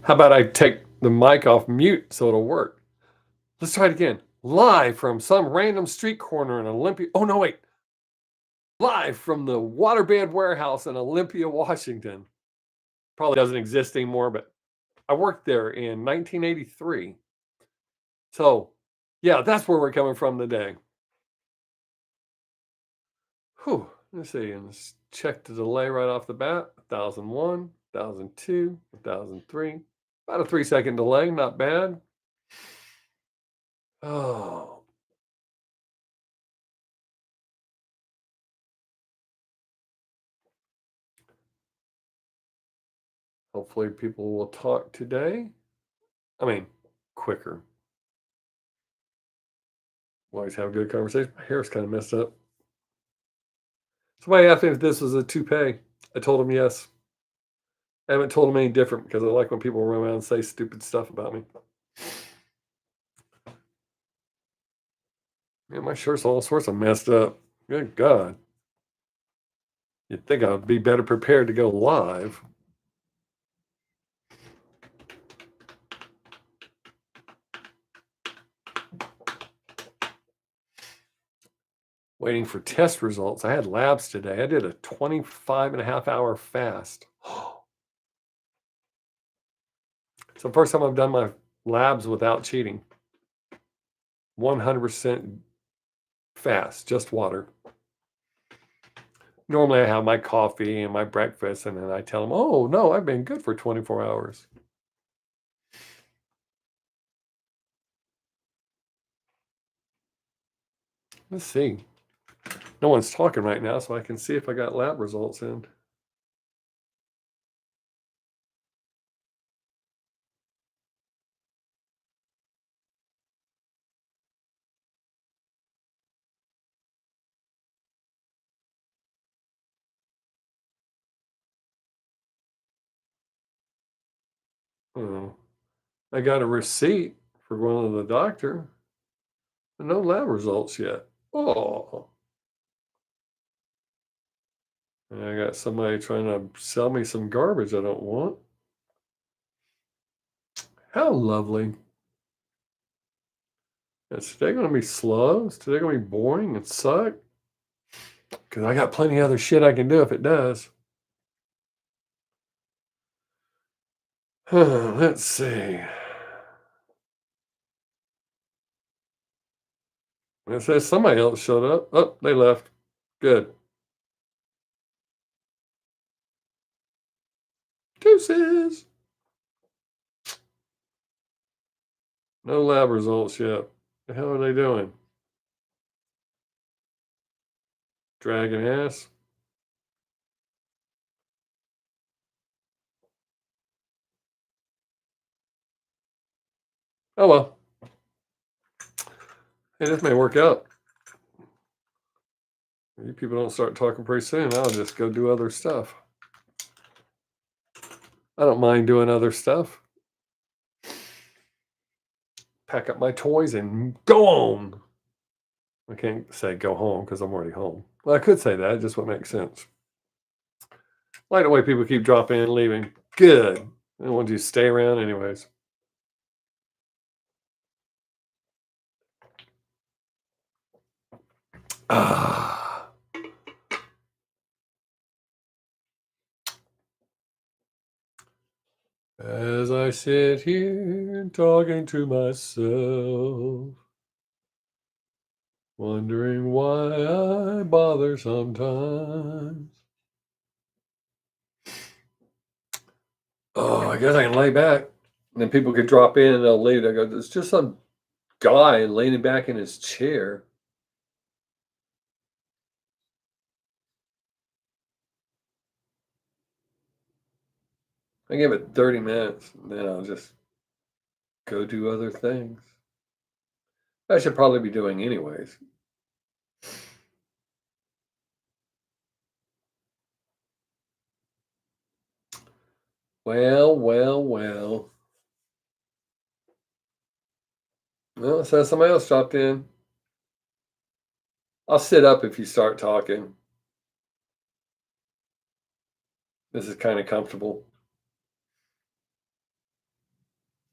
How about I take the mic off mute so it'll work? Let's try it again. Live from some random street corner in Olympia. Oh, no, wait. Live from the waterbed warehouse in Olympia, Washington. Probably doesn't exist anymore, but I worked there in 1983. So, yeah, that's where we're coming from today. Whew. Let's see. And let's check the delay right off the bat. 1001, 1002, 1003. About a 3-second delay. Not bad. Oh. Hopefully people will talk today. I mean, quicker. We'll always have a good conversation. My hair's kind of messed up. Somebody asked me if this was a toupee. I told them yes. I haven't told them any different because I like when people run around and say stupid stuff about me. Man, my shirt's all sorts of messed up. Good God. You'd think I would be better prepared to go live. Waiting for test results. I had labs today. I did a 25.5-hour fast. So first time I've done my labs without cheating. 100% fast, just water. Normally I have my coffee and my breakfast, and then I tell them, oh, no, I've been good for 24 hours. Let's see. No one's talking right now, so I can see if I got lab results in. Oh, I got a receipt for going to the doctor, but no lab results yet. Oh. And I got somebody trying to sell me some garbage I don't want. How lovely. Is today going to be slow? Is today going to be boring and suck? Because I got plenty of other shit I can do if it does. Let's see. It says somebody else showed up. Oh, they left. Good. Deuces. No lab results yet. The hell are they doing? Dragging ass. Oh well. Hey, this may work out. If you people don't start talking pretty soon, I'll just go do other stuff. I don't mind doing other stuff. Pack up my toys and go on. I can't say go home because I'm already home. Well, I could say that. It just wouldn't make sense. I like the way people keep dropping in and leaving. Good. I don't want you to stay around anyways. Ah. As I sit here talking to myself, wondering why I bother sometimes. Oh, I guess I can lay back. And then people could drop in and they'll leave. I go, it's just some guy leaning back in his chair. I give it 30 minutes, and then I'll just go do other things. I should probably be doing anyways. Well. Well, it says somebody else dropped in. I'll sit up if you start talking. This is kind of comfortable.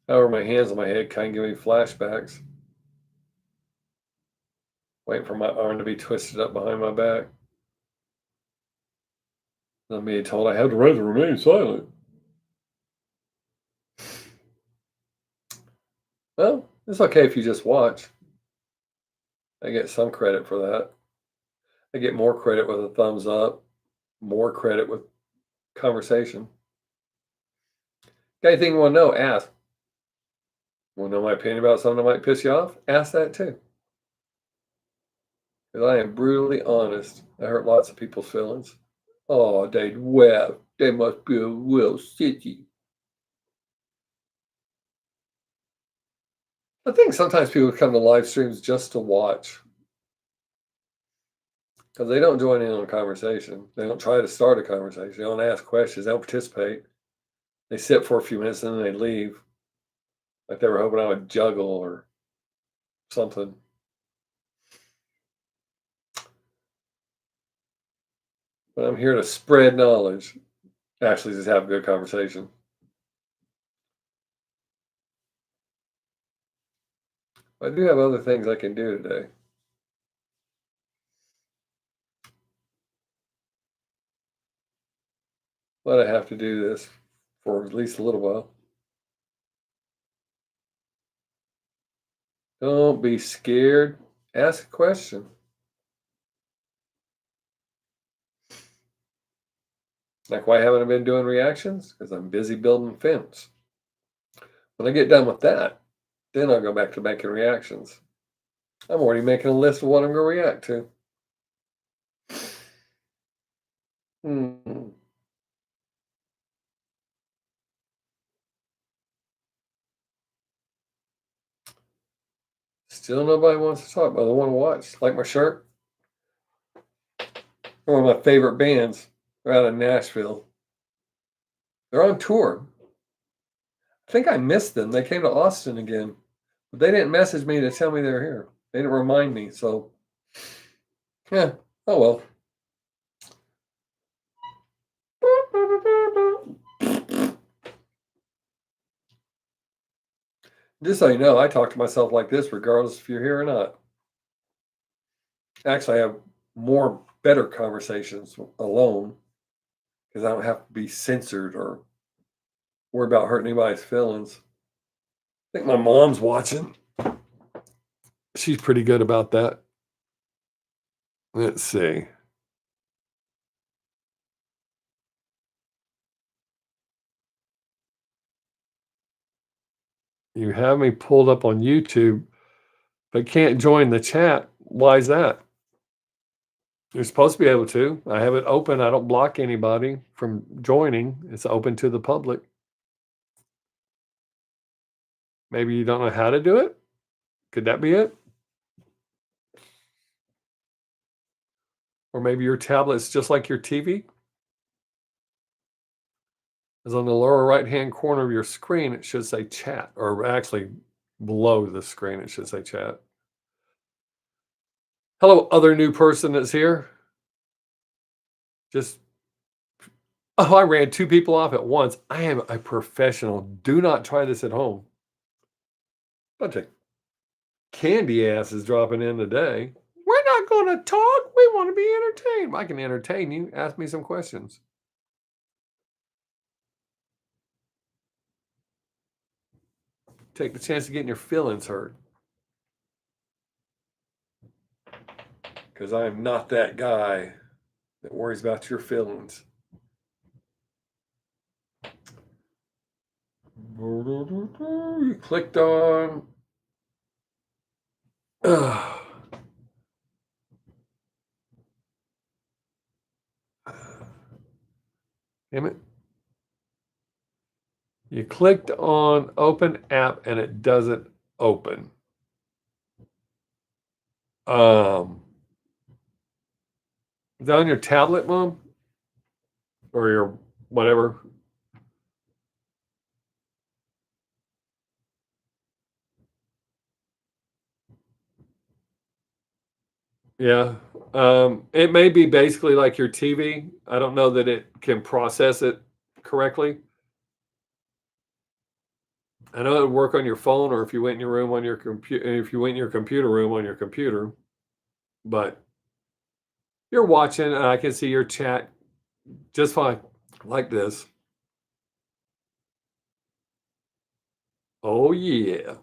However, my hands on my head kind of give me flashbacks. Waiting for my arm to be twisted up behind my back. I'm being told I have the right to remain silent. Well, it's okay if you just watch. I get some credit for that. I get more credit with a thumbs up, more credit with conversation. Got anything you want to know? Ask. Want to know my opinion about something that might piss you off? Ask that too. Because I am brutally honest. I hurt lots of people's feelings. Oh, they well, they must be a real city. I think sometimes people come to live streams just to watch because they don't join in on a conversation. They don't try to start a conversation. They don't ask questions. They don't participate. They sit for a few minutes and then they leave, like they were hoping I would juggle or something. But I'm here to spread knowledge. Actually, just have a good conversation. I do have other things I can do today. But I have to do this for at least a little while. Don't be scared. Ask a question. Like, why haven't I been doing reactions? Because I'm busy building fence. When I get done with that, then I'll go back to making reactions. I'm already making a list of what I'm going to react to. Still nobody wants to talk, but they want to watch. Like my shirt. One of my favorite bands. They're out of Nashville. They're on tour. I think I missed them. They came to Austin again. But they didn't message me to tell me they were here. They didn't remind me. So, yeah. Oh, well. Just so you know, I talk to myself like this regardless if you're here or not. Actually, I have better conversations alone because I don't have to be censored or worry about hurting anybody's feelings. I think my mom's watching. She's pretty good about that. Let's see. You have me pulled up on YouTube, but can't join the chat. Why is that? You're supposed to be able to. I have it open. I don't block anybody from joining. It's open to the public. Maybe you don't know how to do it? Could that be it? Or maybe your tablet's just like your TV? Is on the lower right-hand corner of your screen, it should say chat, or actually below the screen, it should say chat. Hello, other new person that's here. Oh, I ran 2 people off at once. I am a professional. Do not try this at home. Bunch of candy asses dropping in today. We're not going to talk. We want to be entertained. I can entertain you. Ask me some questions. Take the chance of getting your feelings hurt. Because I am not that guy that worries about your feelings. You clicked on. Damn it. You clicked on open app and it doesn't open. Is that on your tablet, Mom? Or your whatever? Yeah. It may be basically like your TV. I don't know that it can process it correctly. I know it would work on your phone, or if you went in your room on your computer, if you went in your computer room on your computer, but you're watching, and I can see your chat just fine, like this. Oh, yeah.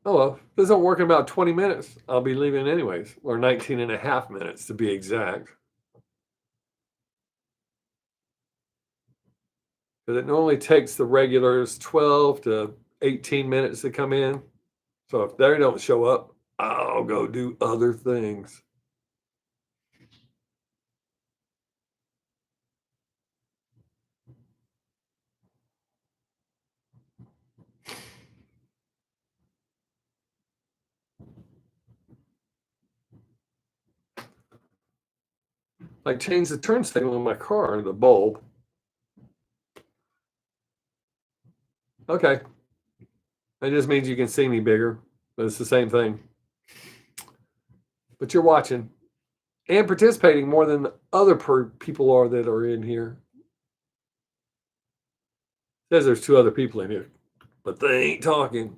Oh, well, if this don't work in about 20 minutes, I'll be leaving anyways, or 19 and a half minutes to be exact. Because it normally takes the regulars 12 to 18 minutes to come in. So if they don't show up, I'll go do other things. Like change the turn signal in my car, the bulb. Okay. That just means you can see me bigger, but it's the same thing. But you're watching and participating more than the other people are that are in here. It says there's 2 other people in here, but they ain't talking.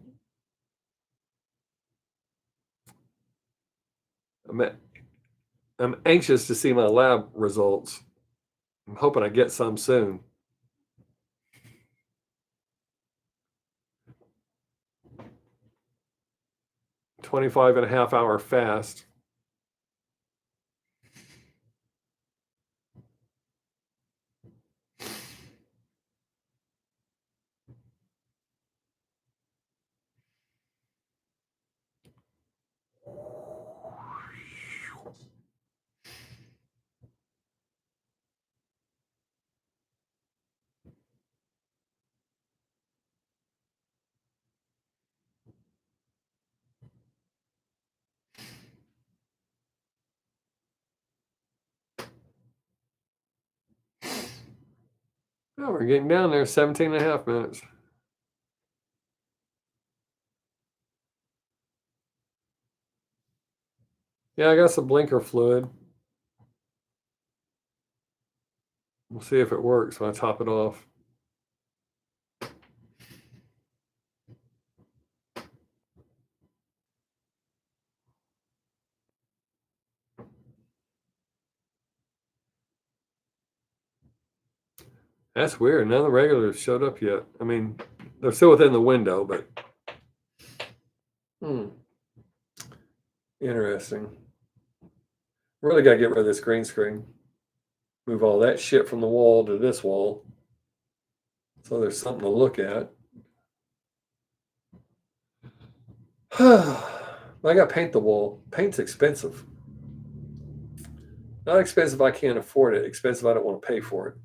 I'm anxious to see my lab results. I'm hoping I get some soon. 25 and a half hour fast. Oh, we're getting down there, 17 and a half minutes. Yeah, I got some blinker fluid. We'll see if it works when I top it off. That's weird. None of the regulars showed up yet. I mean, they're still within the window, but interesting. Really got to get rid of this green screen. Move all that shit from the wall to this wall, so there's something to look at. I got to paint the wall. Paint's expensive. Not expensive I can't afford it. Expensive I don't want to pay for it.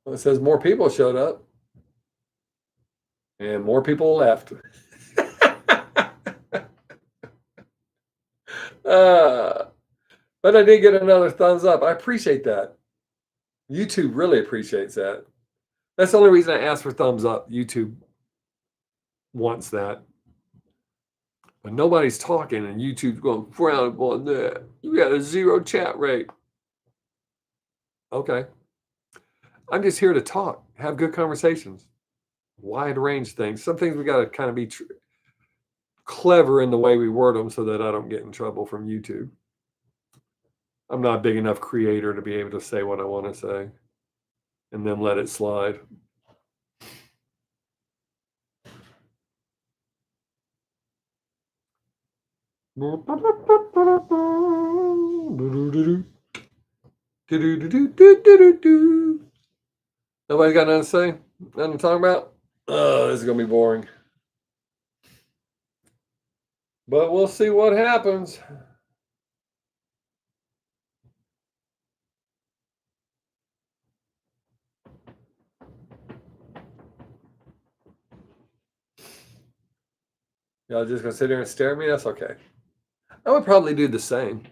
Well, it says more people showed up and more people left. uh, but I did get another thumbs up. I appreciate that. YouTube really appreciates that. That's the only reason I asked for thumbs up. YouTube wants that. But nobody's talking, and YouTube's going to frown upon that. You got a 0 chat rate. Okay. I'm just here to talk, have good conversations, wide range things. Some things we got to kind of be clever in the way we word them so that I don't get in trouble from YouTube. I'm not a big enough creator to be able to say what I want to say and then let it slide. Nobody got nothing to say? Nothing to talk about? Oh, this is going to be boring. But we'll see what happens. Y'all just gonna sit there and stare at me? That's okay. I would probably do the same.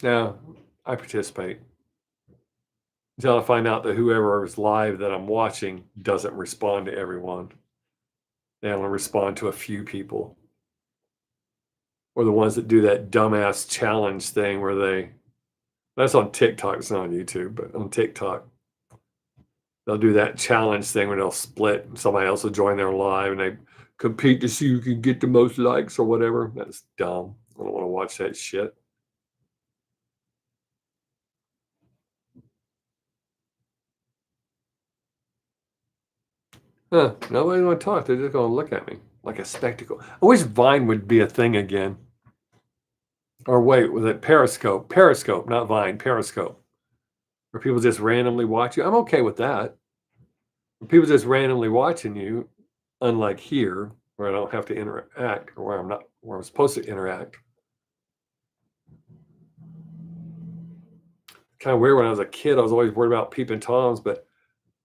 Now, I participate until I find out that whoever is live that I'm watching doesn't respond to everyone. They only respond to a few people. Or the ones that do that dumbass challenge thing where that's on TikTok, it's not on YouTube, but on TikTok, they'll do that challenge thing where they'll split and somebody else will join their live and they compete to see who can get the most likes or whatever. That's dumb. I don't want to watch that shit. Huh, nobody's gonna talk. They're just gonna look at me like a spectacle. I wish Vine would be a thing again. Or wait, was it Periscope? Periscope, not Vine, Periscope. Where people just randomly watch you. I'm okay with that. When people just randomly watching you, unlike here, where I don't have to interact, or where I'm supposed to interact. Kind of weird when I was a kid, I was always worried about peeping toms, but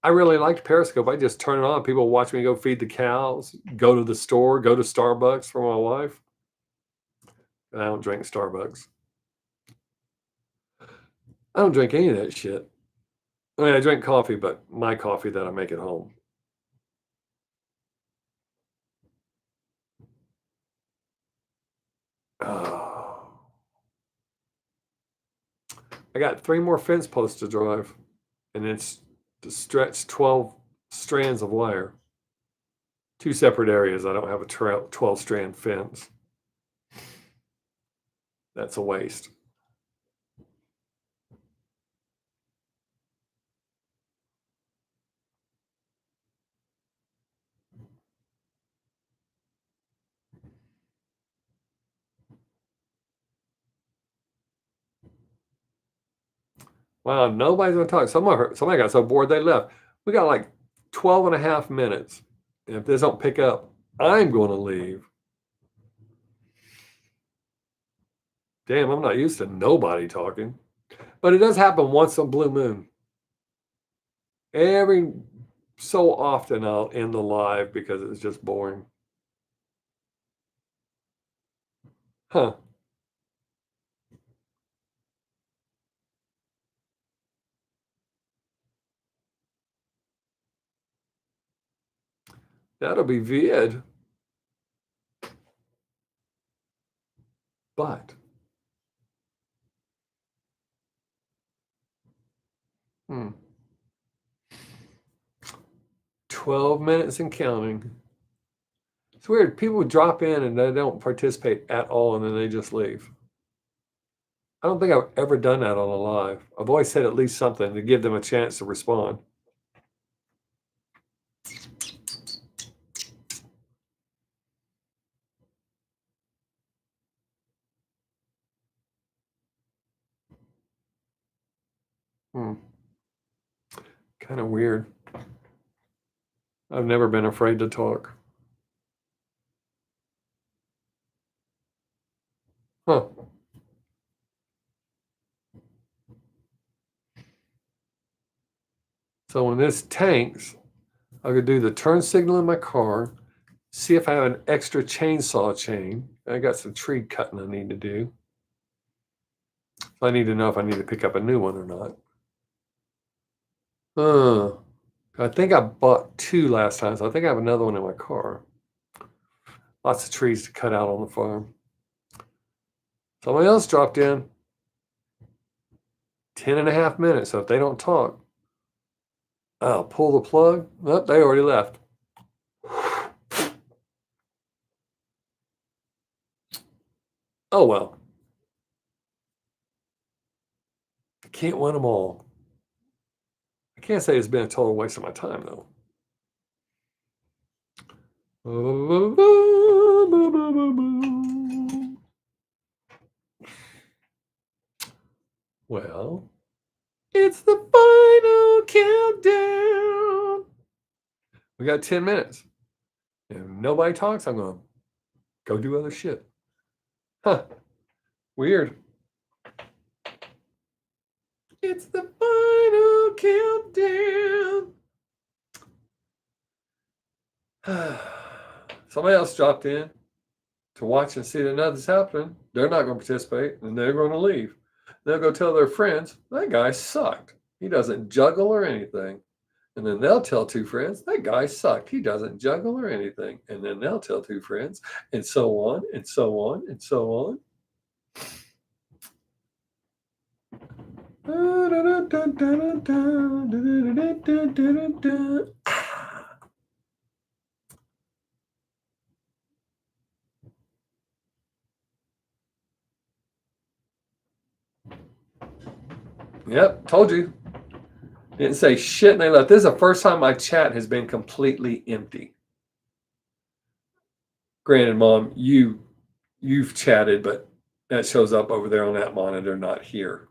I really liked Periscope. I just turn it on. People watch me go feed the cows, go to the store, go to Starbucks for my wife. And I don't drink Starbucks. I don't drink any of that shit. I mean, I drink coffee, but my coffee that I make at home. Oh. I got 3 more fence posts to drive, and it's to stretch 12 strands of wire. 2 separate areas. I don't have a 12-strand fence. That's a waste. Wow, nobody's gonna talk. Somebody got so bored they left. We got like 12 and a half minutes. And if this don't pick up, I'm gonna leave. Damn, I'm not used to nobody talking. But it does happen once on Blue Moon. Every so often I'll end the live because it's just boring. Huh. That'll be vid. But 12 minutes and counting. It's weird. People drop in and they don't participate at all and then they just leave. I don't think I've ever done that on a live. I've always said at least something to give them a chance to respond. Kind of weird. I've never been afraid to talk. Huh. So when this tanks, I could do the turn signal in my car, see if I have an extra chainsaw chain. I got some tree cutting I need to do. I need to know if I need to pick up a new one or not. I think I bought 2 last time, so I think I have another one in my car. Lots of trees to cut out on the farm. Somebody else dropped in. 10 and a half minutes, so if they don't talk, I'll pull the plug. Oh, they already left. Oh well. I can't win them all. I can't say it's been a total waste of my time, though. Well, it's the final countdown. We got 10 minutes. If nobody talks, I'm going to go do other shit. Huh. Weird. It's the final countdown. Somebody else dropped in to watch and see that nothing's happening. They're not going to participate, and they're going to leave. They'll go tell their friends, that guy sucked. He doesn't juggle or anything. And then they'll tell two friends, that guy sucked. He doesn't juggle or anything. And then they'll tell two friends, and so on, and so on, and so on. Yep, told you. Didn't say shit and they left. This is the first time my chat has been completely empty. Granted, Mom, you've chatted, but that shows up over there on that monitor, not here.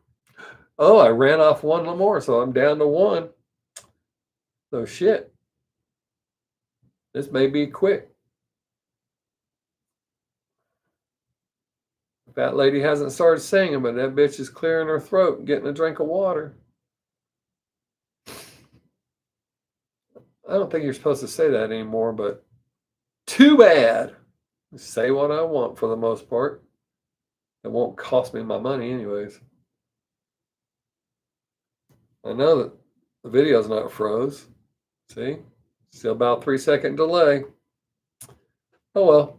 Oh, I ran off one more, so I'm down to one. So shit. This may be quick. That lady hasn't started singing, but that bitch is clearing her throat and getting a drink of water. I don't think you're supposed to say that anymore, but too bad. I say what I want for the most part. It won't cost me my money anyways. I know that the video's not froze. See? Still about 3-second delay. Oh well.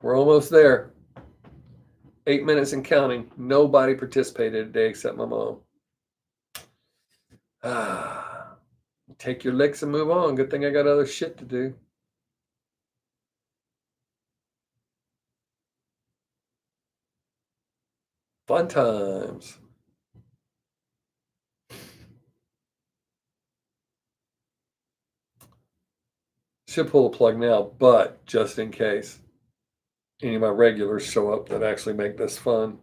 We're almost there. 8 minutes and counting. Nobody participated today except my mom. Take your licks and move on. Good thing I got other shit to do. Fun times. Should pull the plug now, but just in case any of my regulars show up that actually make this fun,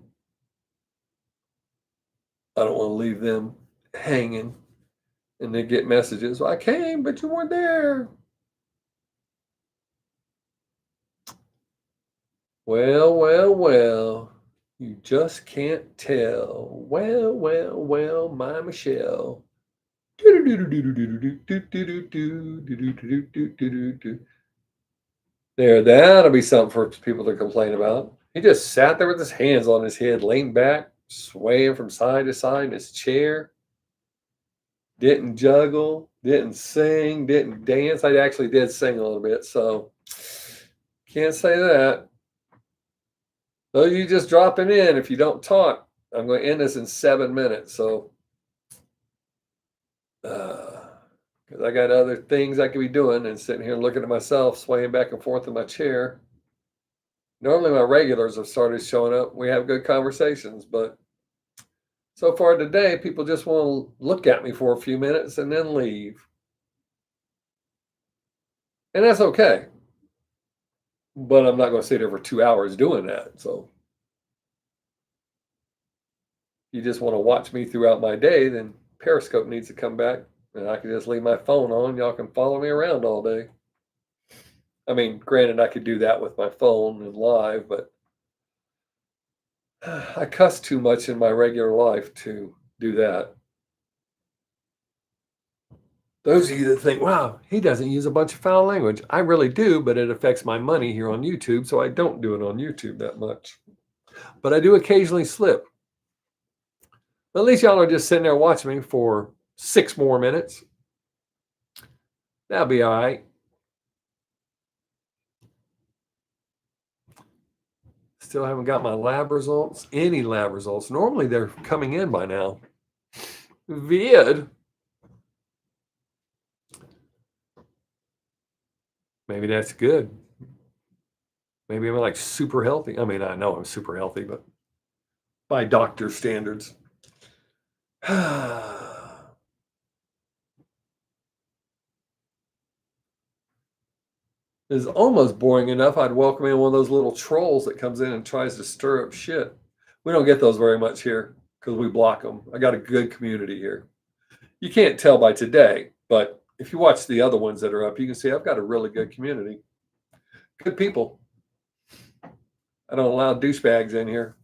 I don't want to leave them hanging and they get messages. Well, I came, but you weren't there. Well, well, well. You just can't tell. Well, well, well, my Michelle. There, that'll be something for people to complain about. He just sat there with his hands on his head, leaned back, swaying from side to side in his chair. Didn't juggle, didn't sing, didn't dance. I actually did sing a little bit, so can't say that. So you just dropping in. If you don't talk, I'm going to end this in 7 minutes. So, because I got other things I could be doing and sitting here looking at myself, swaying back and forth in my chair. Normally my regulars have started showing up. We have good conversations, but so far today, people just want to look at me for a few minutes and then leave. And that's okay. But I'm not going to sit there for 2 hours doing that. So if you just want to watch me throughout my day, then Periscope needs to come back and I can just leave my phone on. Y'all can follow me around all day. I mean, granted, I could do that with my phone and live, but I cuss too much in my regular life to do that. Those of you that think, wow, he doesn't use a bunch of foul language. I really do, but it affects my money here on YouTube, so I don't do it on YouTube that much. But I do occasionally slip. At least y'all are just sitting there watching me for 6 more minutes. That'll be all right. Still haven't got my lab results, any lab results. Normally they're coming in by now. Weird. Maybe that's good. Maybe I'm like super healthy. I mean, I know I'm super healthy, but by doctor standards. It's almost boring enough. I'd welcome in one of those little trolls that comes in and tries to stir up shit. We don't get those very much here because we block them. I got a good community here. You can't tell by today, but if you watch the other ones that are up, you can see I've got a really good community. Good people. I don't allow douchebags in here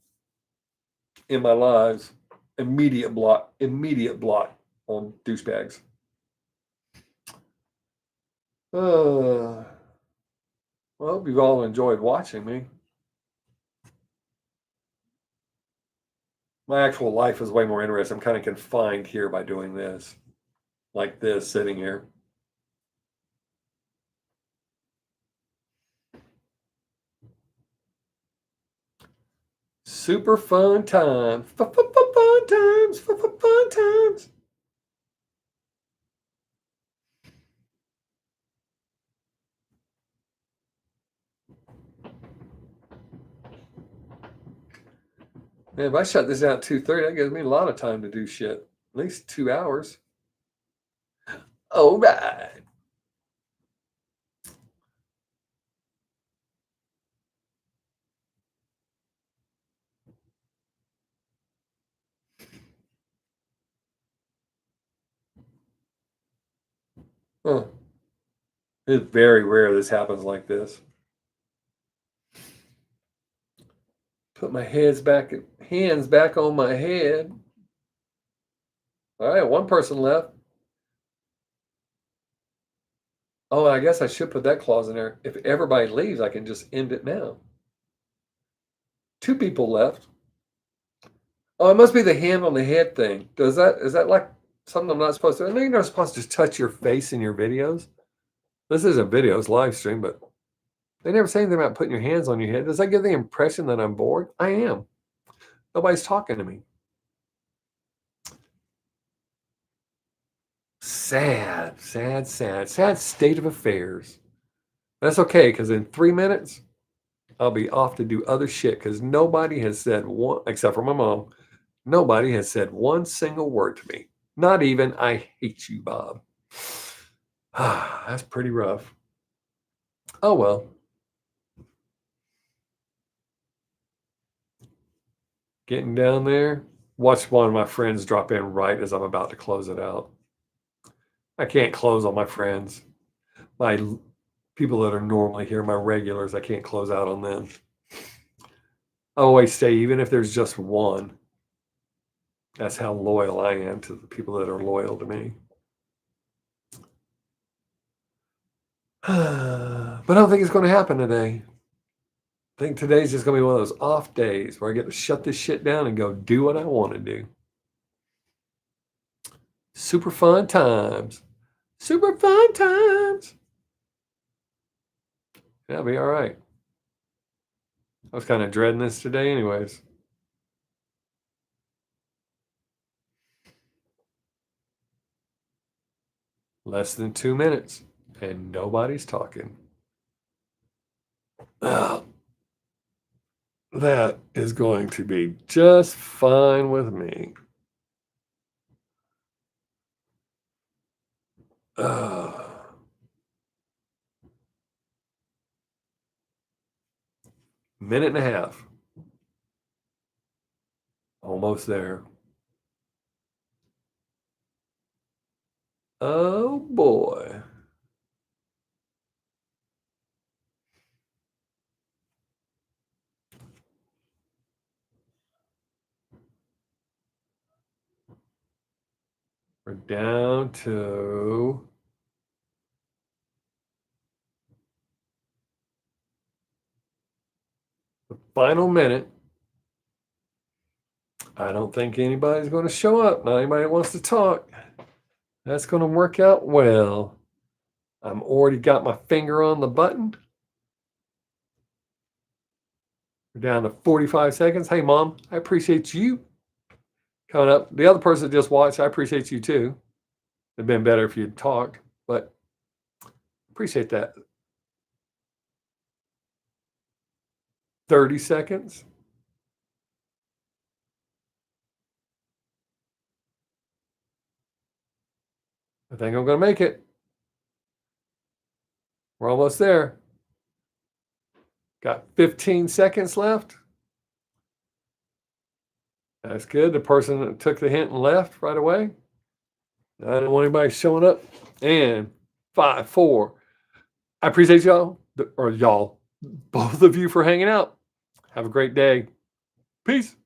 in my lives. Immediate block on douchebags. Well, I hope you've all enjoyed watching me. My actual life is way more interesting. I'm kind of confined here by doing this, like this, sitting here. Super fun times. Fun times. Fun times. Man, if I shut this down at 2:30, that gives me a lot of time to do shit. At least 2 hours. All right. Huh. It's very rare this happens like this. Put my hands back on my head. All right, one person left. Oh, I guess I should put that clause in there. If everybody leaves, I can just end it now. 2 people left. Oh, it must be the hand on the head thing. Is that like something I'm not supposed to? I know you're not supposed to just touch your face in your videos. This isn't video, it's live stream, but they never say anything about putting your hands on your head. Does that give the impression that I'm bored? I am. Nobody's talking to me. Sad state of affairs. That's okay, because in 3 minutes, I'll be off to do other shit, because nobody has said one, except for my mom, nobody has said one single word to me. Not even, I hate you, Bob. That's pretty rough. Oh, well. Getting down there. Watch one of my friends drop in right as I'm about to close it out. I can't close on my friends. My people that are normally here, my regulars, I can't close out on them. I always say, even if there's just one, that's how loyal I am to the people that are loyal to me. But I don't think it's going to happen today. I think today's just going to be one of those off days where I get to shut this shit down and go do what I want to do. Super fun times. Super fun times. Yeah, I'll be all right. I was kind of dreading this today anyways. Less than 2 minutes and nobody's talking. That is going to be just fine with me. Minute and a half. Almost there. Oh boy. We're down to the final minute. I don't think anybody's going to show up. Not anybody wants to talk. That's going to work out well. I'm already got my finger on the button. We're down to 45 seconds. Hey, Mom, I appreciate you coming up. The other person that just watched, I appreciate you too. It'd been better if you'd talked, but appreciate that. 30 seconds. I think I'm going to make it. We're almost there. Got 15 seconds left. That's good. The person that took the hint and left right away. I don't want anybody showing up. And 5, 4. I appreciate y'all, or y'all, both of you for hanging out. Have a great day. Peace.